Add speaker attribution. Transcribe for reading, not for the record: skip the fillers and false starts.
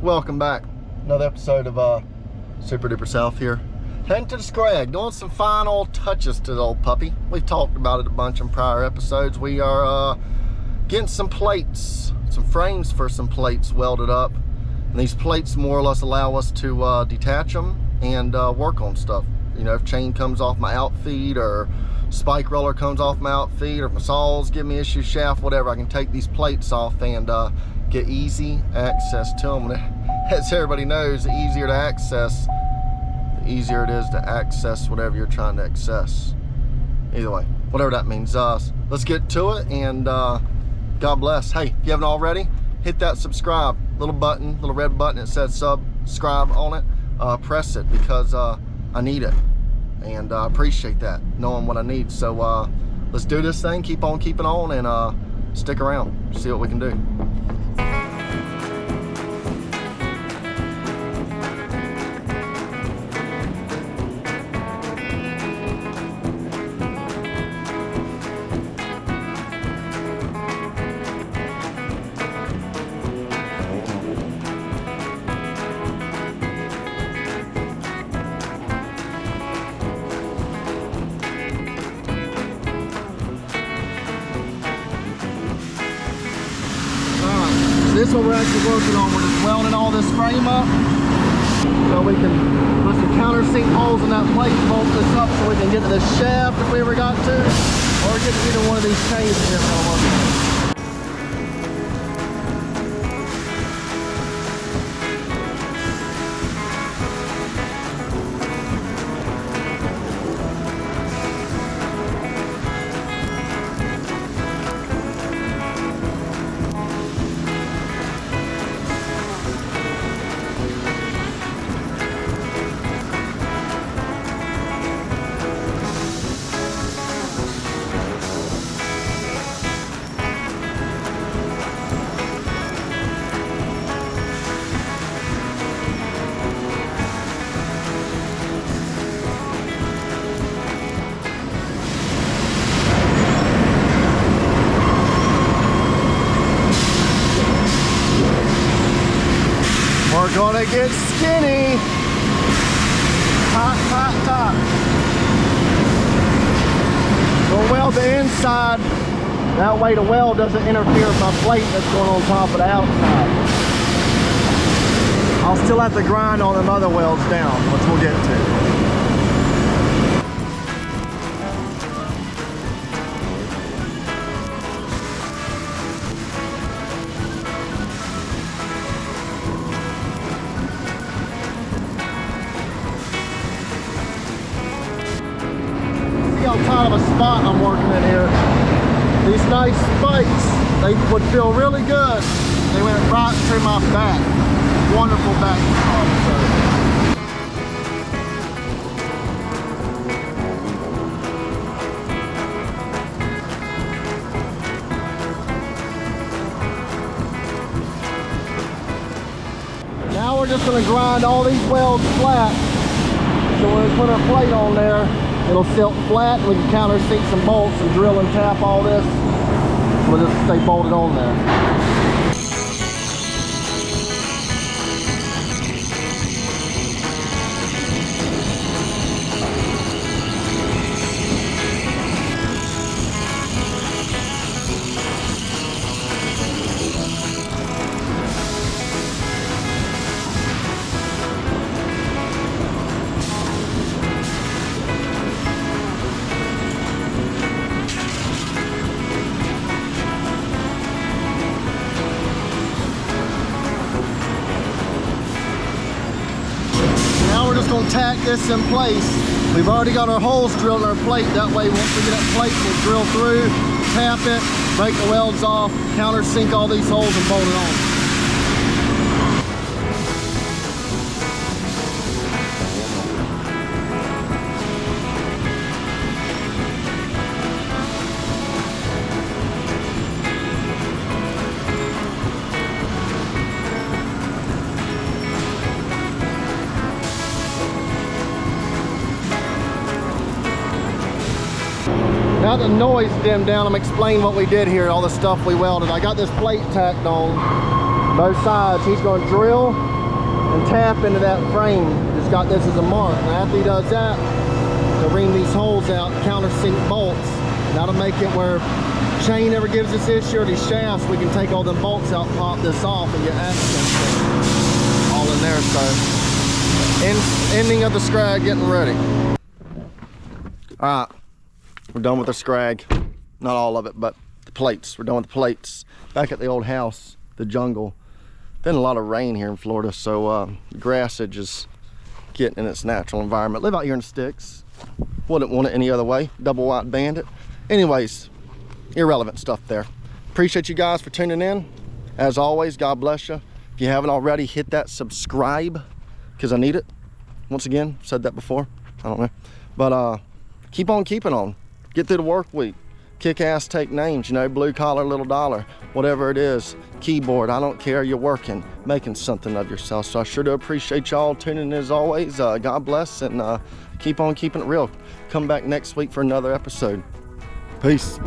Speaker 1: Welcome back. Another episode of Super Duper South here. Heading to the Scragg, doing some final touches to the old puppy. We've talked about it a bunch in prior episodes. We are getting some plates, some frames for some plates welded up. And these plates more or less allow us to detach them and work on stuff. You know, if chain comes off my outfeed, or spike roller comes off my outfeed, or if my saws give me issue shaft, whatever, I can take these plates off and get easy access to them. As everybody knows, the easier to access, the easier it is to access whatever you're trying to access. Either way, whatever that means. Let's get to it, and God bless. Hey, if you haven't already, hit that subscribe little button, little red button that says subscribe on it. Press it, because I need it, and I appreciate that, knowing what I need. So let's do this thing, keep on keeping on, and stick around, see what we can do. This is what we're actually working on. We're just welding all this frame up so we can put some countersink holes in that plate, bolt this up so we can get to the shaft if we ever got to, or get to either one of these chains here that I'm working on. We're gonna get skinny. Top. We'll weld the inside. That way the weld doesn't interfere with my plate that's going on top of the outside. I'll still have to grind all them other welds down, which we'll get to. How tight of a spot I'm working in here. These nice spikes, they would feel really good. They went right through my back. Wonderful back massage. Now we're just going to grind all these welds flat. So when we put our plate on there, it'll sit flat, and we can countersink some bolts and drill and tap all this. We'll just stay bolted on there. Going to tack this in place. We've already got our holes drilled in our plate. That way, once we get that plate, we'll drill through, tap it, break the welds off, countersink all these holes, and bolt it on. Now the noise dimmed down, I'm explaining what we did here, all the stuff we welded. I got this plate tacked on. both sides. He's going to drill and tap into that frame. It's got this as a mark. And after he does that, he'll ring these holes out, countersink bolts. That'll make it where if chain ever gives us issue or these shafts, we can take all them bolts out, pop this off, and get access all in there. So, ending of the Scragg getting ready. All right, we're done with the Scragg. Not all of it, but the plates. We're done with the plates. Back at the old house, the jungle. Been a lot of rain here in Florida, so the grass edge is getting in its natural environment. Live out here in sticks. Wouldn't want it any other way. Double white bandit. Anyways, irrelevant stuff there. Appreciate you guys for tuning in. As always, God bless you. If you haven't already, hit that subscribe, because I need it. Once again, said that before. I don't know. But keep on keeping on. Get through the work week. Kick ass, take names, you know, blue collar, little dollar, whatever it is. Keyboard, I don't care, you're working, making something of yourself. So I sure do appreciate y'all tuning in as always. God bless, and keep on keeping it real. Come back next week for another episode. Peace.